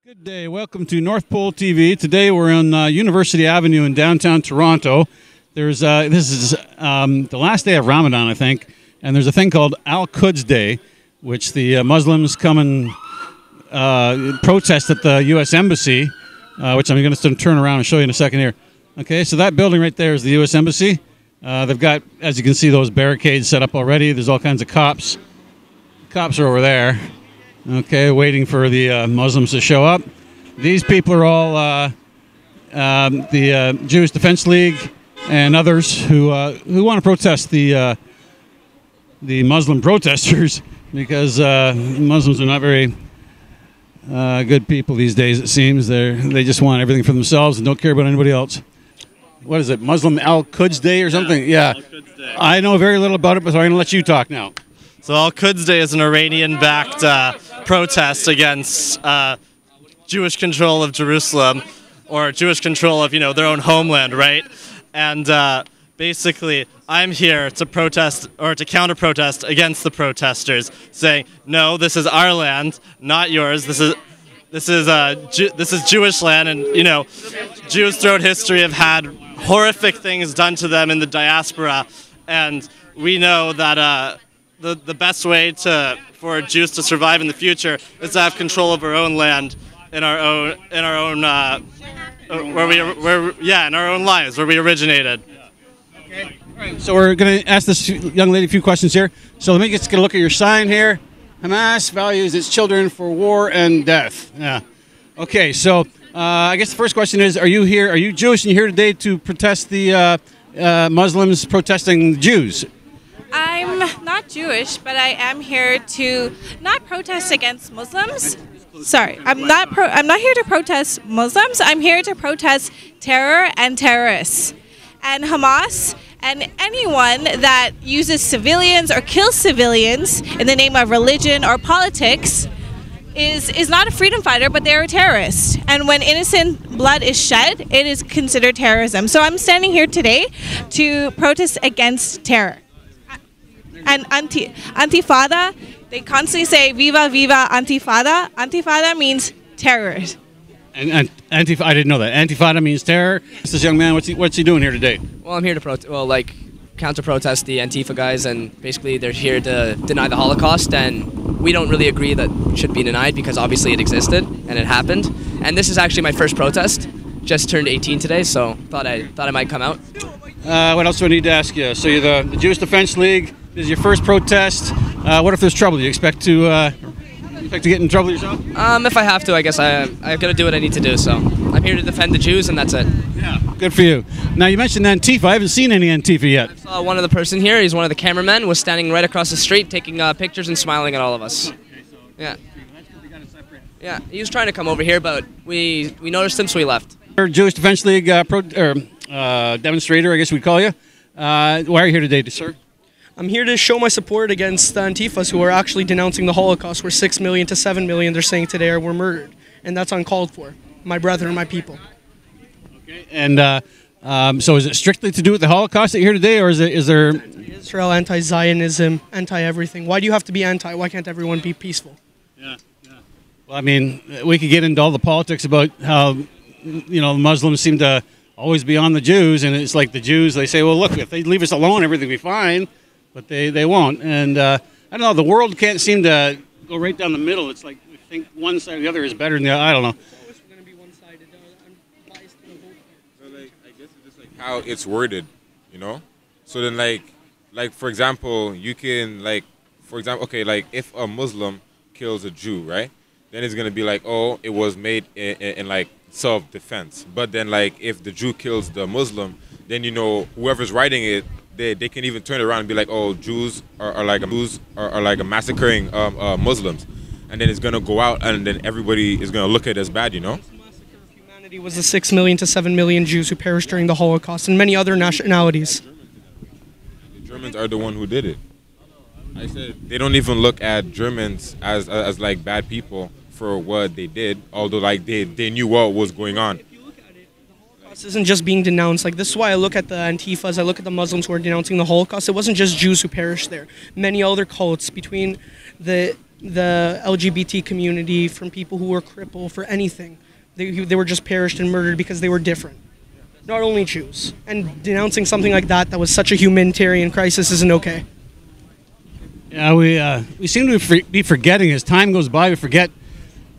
Good day. Welcome to North Pole TV. Today we're on University Avenue in downtown Toronto. This is the last day of Ramadan, I think, and there's a thing called Al-Quds Day, which the Muslims come and protest at the U.S. Embassy, which I'm going to turn around and show you in a second here. Okay, so that building right there is the U.S. Embassy. They've got, as you can see, those barricades set up already. There's all kinds of cops. Cops are over there. Okay, waiting for the Muslims to show up. These people are all the Jewish Defense League and others who want to protest the Muslim protesters because Muslims are not very good people these days. It seems they just want everything for themselves and don't care about anybody else. What is it? Muslim Al-Quds Day or something? Yeah. Al-Quds Day. I know very little about it, but I'm going to let you talk now. So Al-Quds Day is an Iranian-backed protest against Jewish control of Jerusalem, or Jewish control of, their own homeland, right? And basically, I'm here to protest, or to counter-protest against the protesters, saying, no, this is our land, not yours. This is Jewish land, and Jews throughout history have had horrific things done to them in the diaspora, and we know that the best way for Jews to survive in the future is to have control of our own land, in our own lives where we originated. Okay. All right. So we're going to ask this young lady a few questions here. So let me just get a look at your sign here. Hamas values its children for war and death. Yeah. Okay. So I guess the first question is: are you here? Are you Jewish? And you're here today to protest the Muslims protesting Jews? I'm not Jewish, but I am here to not protest against Muslims. Sorry, I'm not here to protest Muslims. I'm here to protest terror and terrorists, and Hamas, and anyone that uses civilians or kills civilians in the name of religion or politics is not a freedom fighter, but they're a terrorist. And when innocent blood is shed, it is considered terrorism. So I'm standing here today to protest against terror. And Antifada, they constantly say "Viva, viva, Antifada." Antifada means terror. And Antifada, I didn't know that. Antifada means terror. This young man, what's he doing here today? Well, I'm here to counter-protest the Antifa guys, and basically they're here to deny the Holocaust, and we don't really agree that it should be denied because obviously it existed and it happened. And this is actually my first protest. Just turned 18 today, so thought I might come out. What else do I need to ask you? So you're the Jewish Defense League. This is your first protest. What if there's trouble? Do you expect to get in trouble yourself? If I have to, I guess I've got to do what I need to do. So I'm here to defend the Jews, and that's it. Yeah, good for you. Now you mentioned Antifa. I haven't seen any Antifa yet. I saw one of the person here. He's one of the cameramen. Was standing right across the street, taking pictures and smiling at all of us. Okay, so yeah. Yeah, he was trying to come over here, but we noticed him, so we left. Jewish Defense League demonstrator, I guess we'd call you. Why are you here today, sir? I'm here to show my support against the Antifas who are actually denouncing the Holocaust, where 6 million to 7 million they're saying today were murdered, and that's uncalled for. My brethren, my people. Okay, and so is it strictly to do with the Holocaust that you're here today, or is there... Anti-Israel, anti-Zionism, anti-everything. Why do you have to be anti? Why can't everyone be peaceful? Yeah. Well, I mean, we could get into all the politics about how, the Muslims seem to always be on the Jews, and it's like the Jews, they say, well, look, if they leave us alone, everything will be fine. But they won't. And I don't know, the world can't seem to go right down the middle. It's like we think one side or the other is better than the other. I don't know. It's always going to be one-sided. I'm biased to the whole part. So, I guess it's just like how it's worded, So then, like for example, you can, if a Muslim kills a Jew, right? Then it's going to be like, oh, it was made in self-defense. But then, if the Jew kills the Muslim, then, whoever's writing it, they can even turn it around and be like, oh, Jews are massacring Muslims, and then it's gonna go out, and then everybody is gonna look at it as bad, This massacre of humanity was the 6 million to 7 million Jews who perished during the Holocaust, and many other nationalities. The Germans are the one who did it. I said they don't even look at Germans as bad people for what they did, although they knew what was going on. Holocaust isn't just being denounced. This is why I look at the Antifas, I look at the Muslims who are denouncing the Holocaust. It wasn't just Jews who perished there. Many other cults, between the the LGBT community, from people who were crippled, for anything. They were just perished and murdered because they were different. Not only Jews. And denouncing something like that was such a humanitarian crisis isn't okay. Yeah, we seem to be forgetting as time goes by. We forget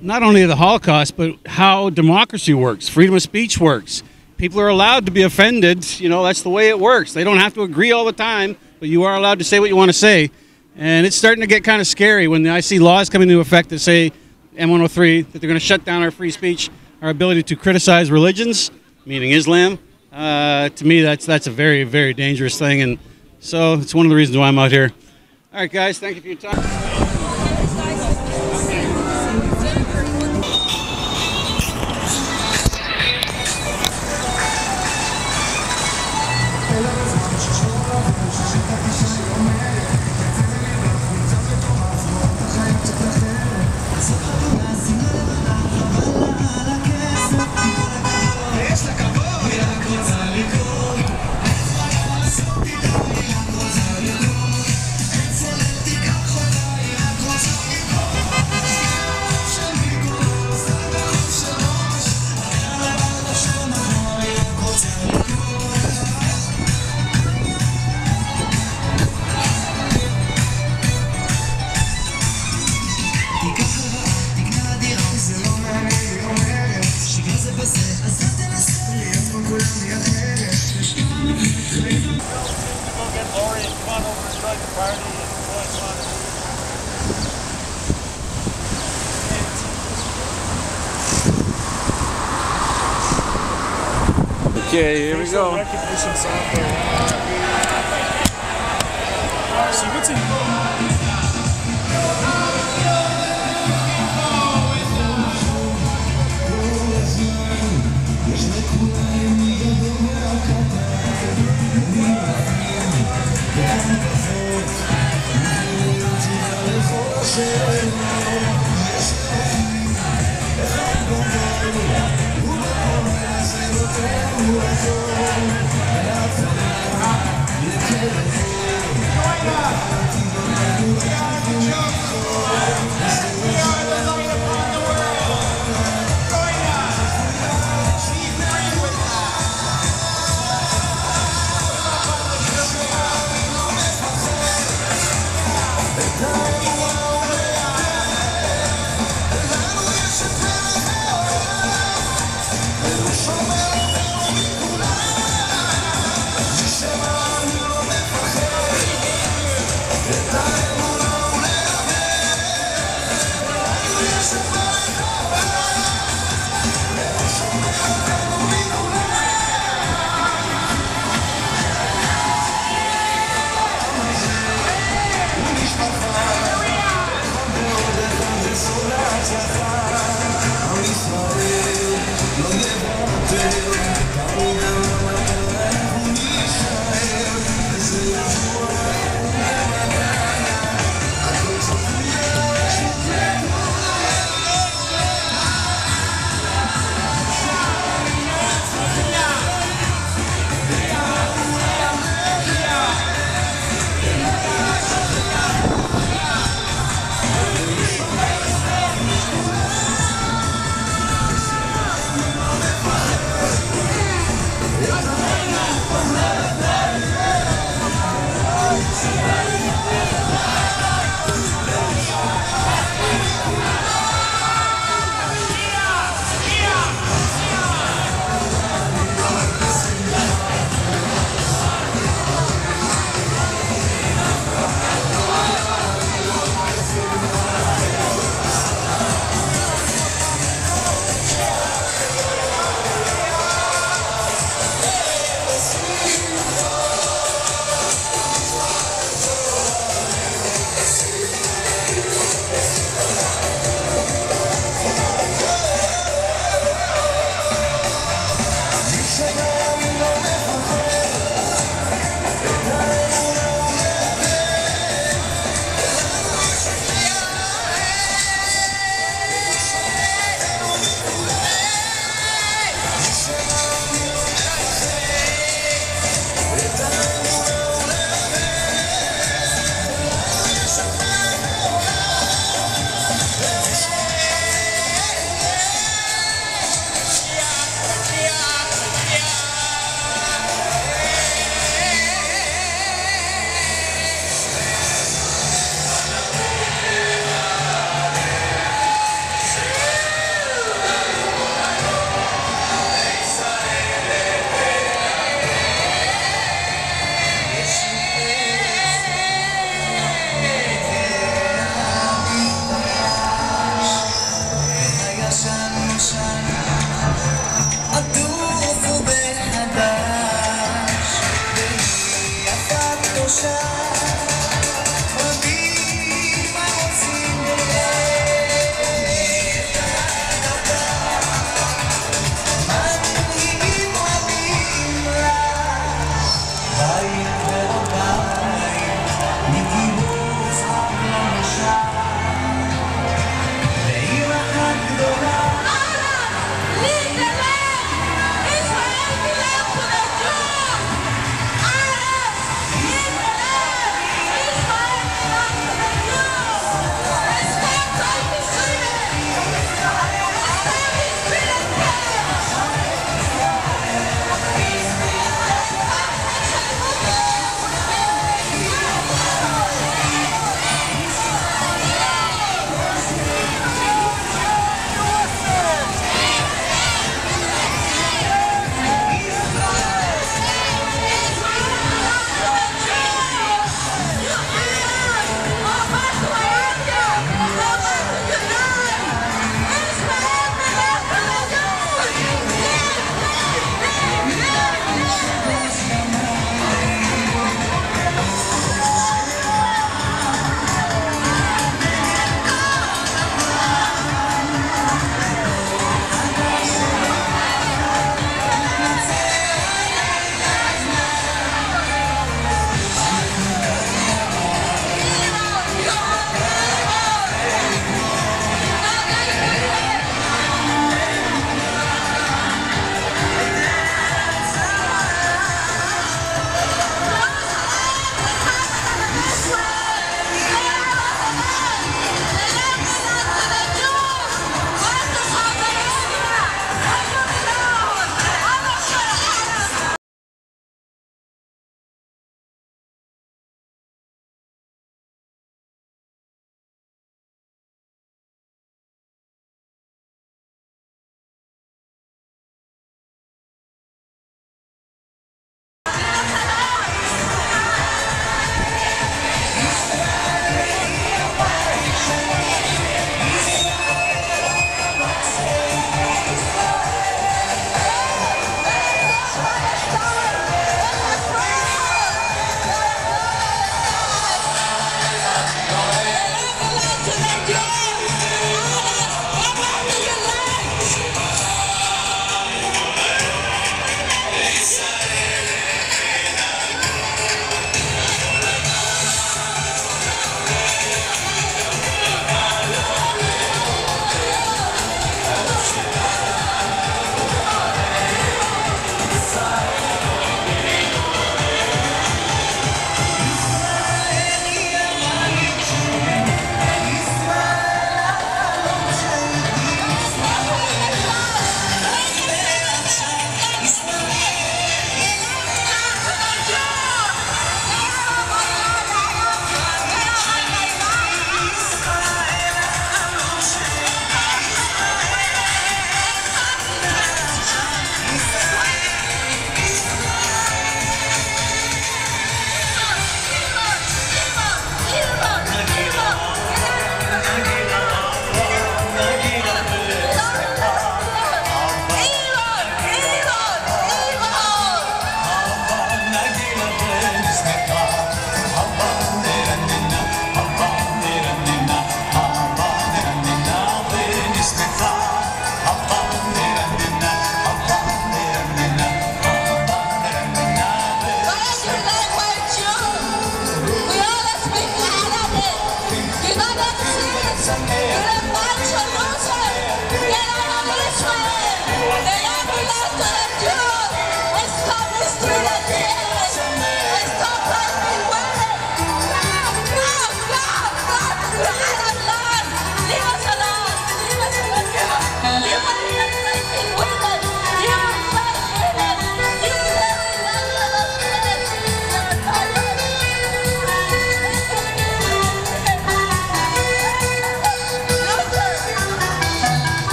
not only the Holocaust, but how democracy works, freedom of speech works. People are allowed to be offended. You know, that's the way it works. They don't have to agree all the time, but you are allowed to say what you want to say. And it's starting to get kind of scary when I see laws coming into effect that say, M103, that they're going to shut down our free speech, our ability to criticize religions, meaning Islam. To me, that's a very, very dangerous thing. And so it's one of the reasons why I'm out here. All right, guys, thank you for your time. Okay, here we go. Recognition software. See what's in.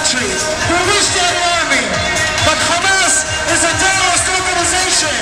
country. We wish they had an army, but Hamas is a terrorist organization.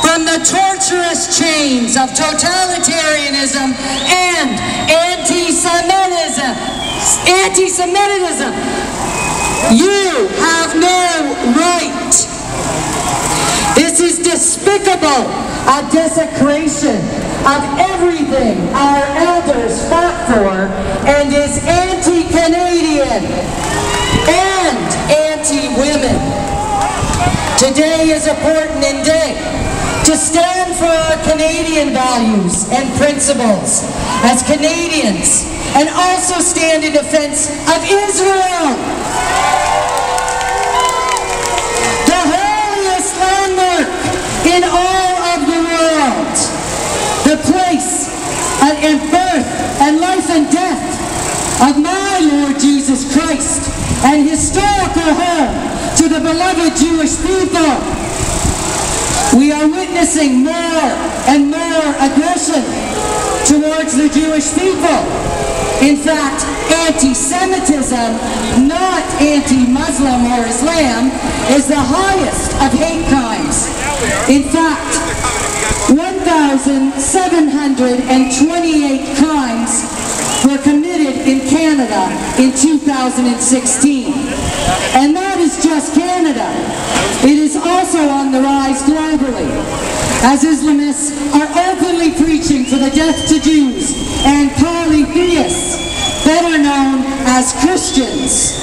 From the torturous chains of totalitarianism and anti-Semitism, you have no right. This is despicable, a desecration of everything our elders fought for, and is anti-Canadian and anti-women. Today is an important day to stand for our Canadian values and principles as Canadians, and also stand in defense of Israel, the holiest landmark in all of the world, the place and birth and life and death of my Lord Jesus Christ, and historical home to the beloved Jewish people. We are witnessing more and more aggression towards the Jewish people. In fact, anti-Semitism, not anti-Muslim or Islam, is the highest of hate crimes. In fact, 1,728 crimes were committed in Canada in 2016. And that is just Canada. It is also on the rise globally, as Islamists are openly preaching for the death to Jews and polytheists, better known as Christians,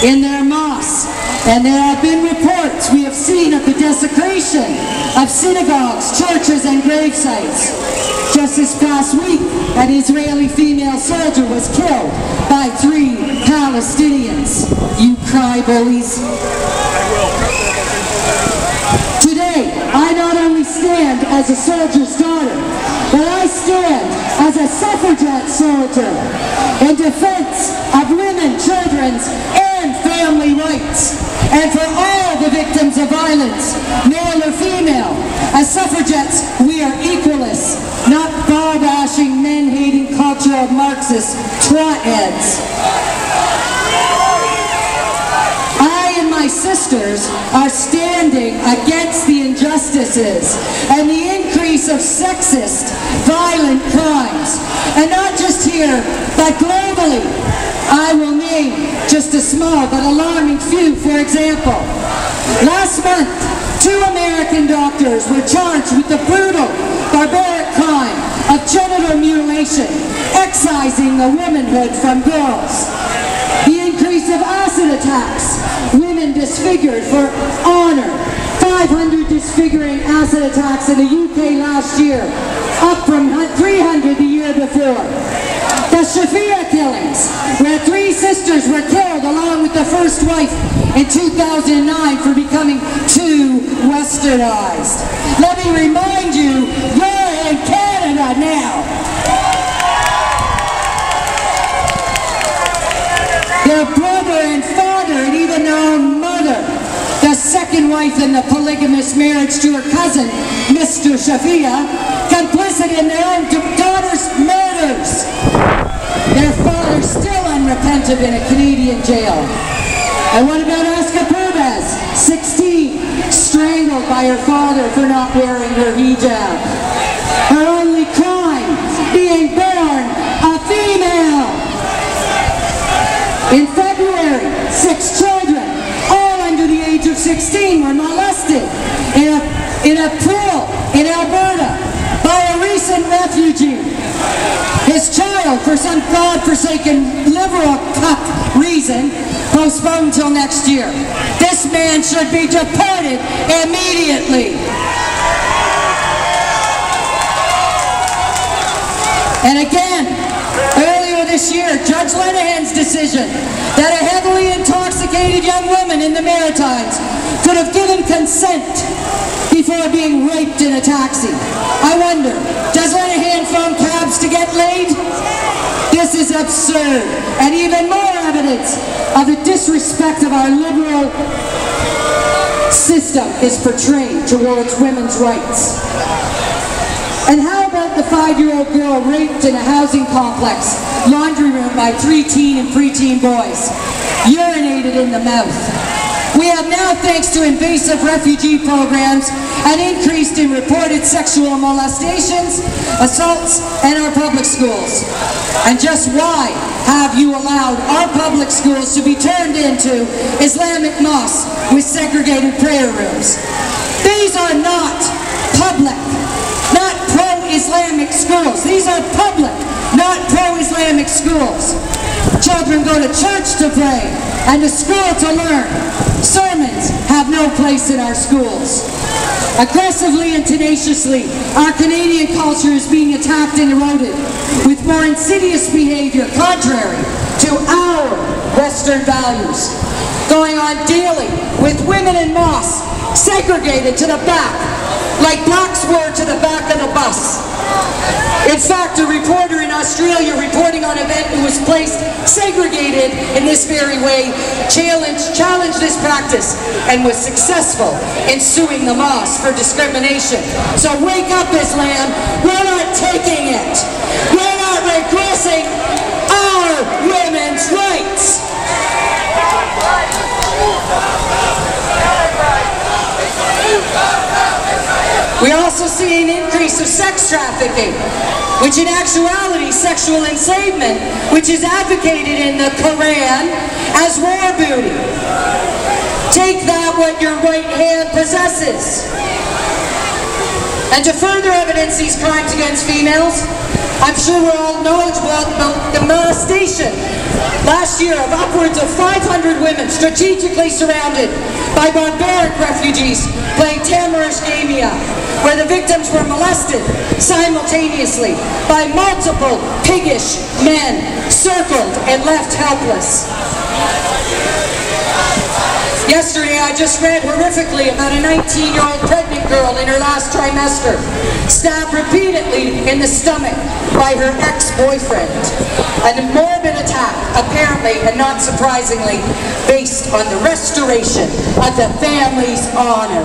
in their mosques. And there have been reports we have seen of the desecration of synagogues, churches, and grave sites. Just this past week, an Israeli female soldier was killed by 3 Palestinians. You cry bullies. Today, I not only stand as a soldier's daughter, but I stand as a suffragette soldier in defense of women, children's, and family rights. And for all the victims of violence, male or female, as suffragettes, we are equalists, not ball-bashing, men-hating culture of Marxist twat-heads. I and my sisters are standing against the injustices and the increase of sexist, violent crimes. And not just here, but globally. I will name just a small but alarming few. For example, last month, 2 American doctors were charged with the brutal, barbaric crime of genital mutilation, excising the womanhood from girls. The increase of acid attacks, women disfigured for honor, 500 disfiguring acid attacks in the UK last year, up from 300 the year before. The Shafia killings, where 3 sisters were killed along with the first wife in 2009 for becoming too westernized. Let me remind you, you're in Canada now. Their brother and father and even their own mother, the second wife in the polygamous marriage to her cousin, Mr. Shafia, complicit in their own daughter's murders. Their father still unrepentant in a Canadian jail. And what about Aska Pervez, 16, strangled by her father for not wearing her hijab? Her only crime, being born a female. 16 were molested in a pool in Alberta by a recent refugee. His child, for some God-forsaken liberal cuck reason, postponed till next year. This man should be deported immediately. And again, earlier this year, Judge Lenahan's decision that a heavily intoxicated young woman in the Maritimes could have given consent before being raped in a taxi. I wonder, does Lenahan phone cabs to get laid? This is absurd, and even more evidence of the disrespect of our liberal system is portrayed towards women's rights. And how about the 5-year-old girl raped in a housing complex, laundry room by 3 teen and preteen boys, urinated in the mouth? We have now, thanks to invasive refugee programs, an increase in reported sexual molestations, assaults in our public schools. And just why have you allowed our public schools to be turned into Islamic mosques with segregated prayer rooms? These are not public, not pro-Islamic schools. These are public, not pro-Islamic schools. Children go to church to pray and to school to learn. Sermons have no place in our schools. Aggressively and tenaciously, our Canadian culture is being attacked and eroded with more insidious behavior contrary to our Western values, going on daily with women in mosques segregated to the back, like blacks were to the back of the bus. In fact, a reporter in Australia reporting on an event who was placed segregated in this very way challenged this practice and was successful in suing the mosque for discrimination. So wake up, Islam. We're not taking it. We're not regressing our women's rights. We also see an increase of sex trafficking, which in actuality, sexual enslavement, which is advocated in the Quran as war booty. Take that what your right hand possesses. And to further evidence these crimes against females, I'm sure we're all knowledgeable about the molestation last year of upwards of 500 women strategically surrounded by barbaric refugees playing Tamarish Gamia, where the victims were molested simultaneously by multiple piggish men, circled and left helpless. Yesterday I just read horrifically about a 19-year-old pregnant girl in her last trimester, stabbed repeatedly in the stomach by her ex-boyfriend. A morbid attack, apparently and not surprisingly, based on the restoration of the family's honor.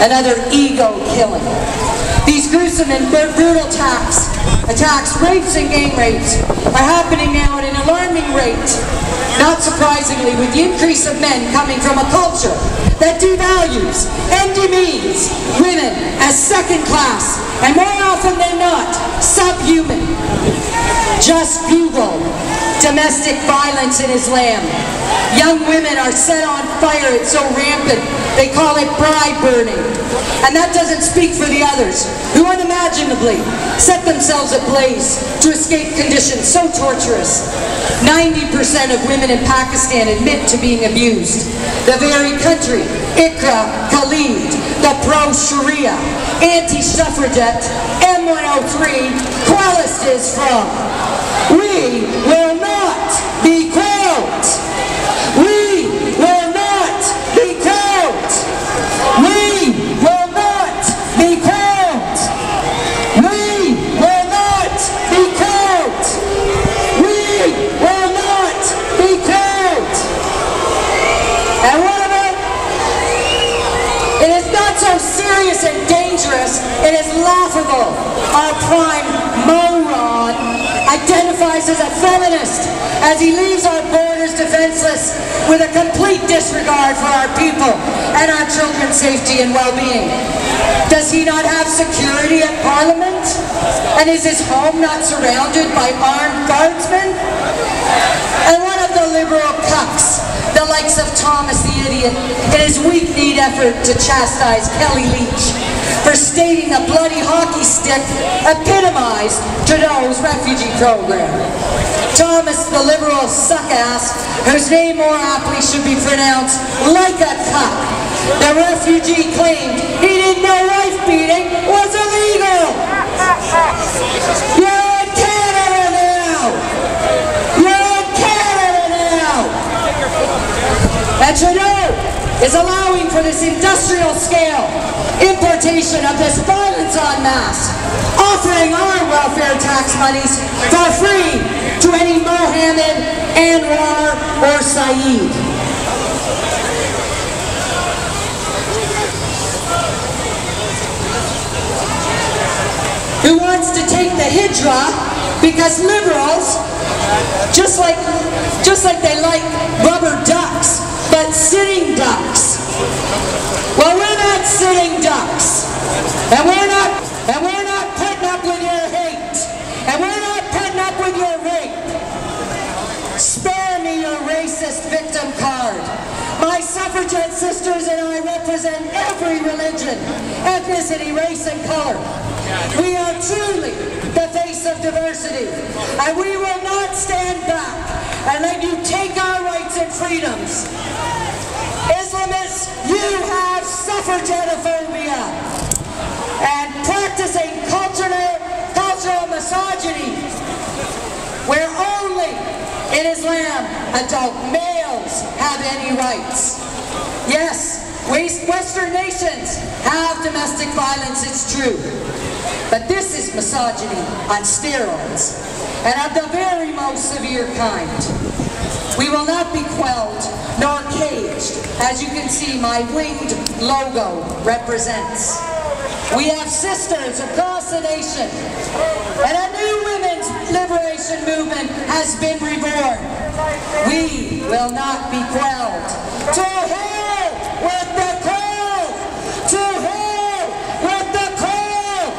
Another ego killing. These gruesome and brutal attacks, rapes and gang rapes, are happening now at an alarming rate. Not surprisingly, with the increase of men coming from a culture that devalues and demeans women as second class, and more often than not, subhuman. Just Google domestic violence in Islam. Young women are set on fire, it's so rampant, they call it bride burning. And that doesn't speak for the others, who unimaginably set themselves ablaze to escape conditions so torturous. 90% of women in Pakistan admit to being abused. The very country Iqra Khalid, the pro-Sharia, anti-suffragette, M103, Qualist is from. We will not be quelled. We will not be quelled. We will not be quelled. We will not be quelled. We will not be quelled. And what about? It is not so serious and dangerous, it is laughable. Our prime moron identifies as a feminist as he leaves our borders defenseless with a complete disregard for our people and our children's safety and well-being. Does he not have security at Parliament? And is his home not surrounded by armed guardsmen? And one of the liberal cucks, the likes of Thomas the Idiot in his weak-kneed effort to chastise Kelly Leach for stating the bloody hockey stick epitomized Trudeau's refugee program. Thomas the liberal suck-ass, whose name more aptly should be pronounced like a cuck, the refugee claimed he didn't know wife beating was illegal. You're in Canada now! You're in Canada now! And Trudeau is allowing for this industrial scale importation of this violence en masse, offering our welfare tax monies for free to any Mohammed, Anwar, or Saeed. Who wants to take the hijra because liberals, just like they like rubber ducks, but sitting ducks. Well, we're not sitting ducks, and we're not putting up with your hate, and we're not putting up with your rape. Spare me your racist victim card. My suffragette sisters and I represent every religion, ethnicity, race, and color. We are truly the face of diversity, and we will not stand back and let you take our rights and freedoms. Islamists, you have suffragettophobia and practicing cultural misogyny, where only in Islam adult males have any rights. Yes, Western nations have domestic violence, it's true. But this is misogyny on steroids, and of the very most severe kind. We will not be quelled nor caged, as you can see my winged logo represents. We have sisters across the nation, and a new women's liberation movement has been reborn. We will not be quelled. To hell with the cold! To hell with the cold!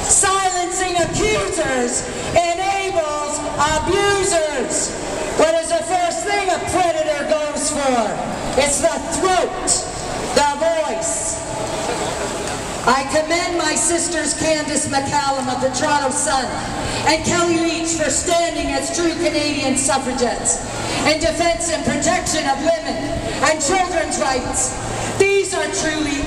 Silencing accusers enables abusers. What is the first thing a predator goes for? It's the throat, the voice. I commend my sisters Candace McCallum of the Toronto Sun and Kelly Leach for standing as true Canadian suffragettes in defense and protection of women and children's rights. These are truly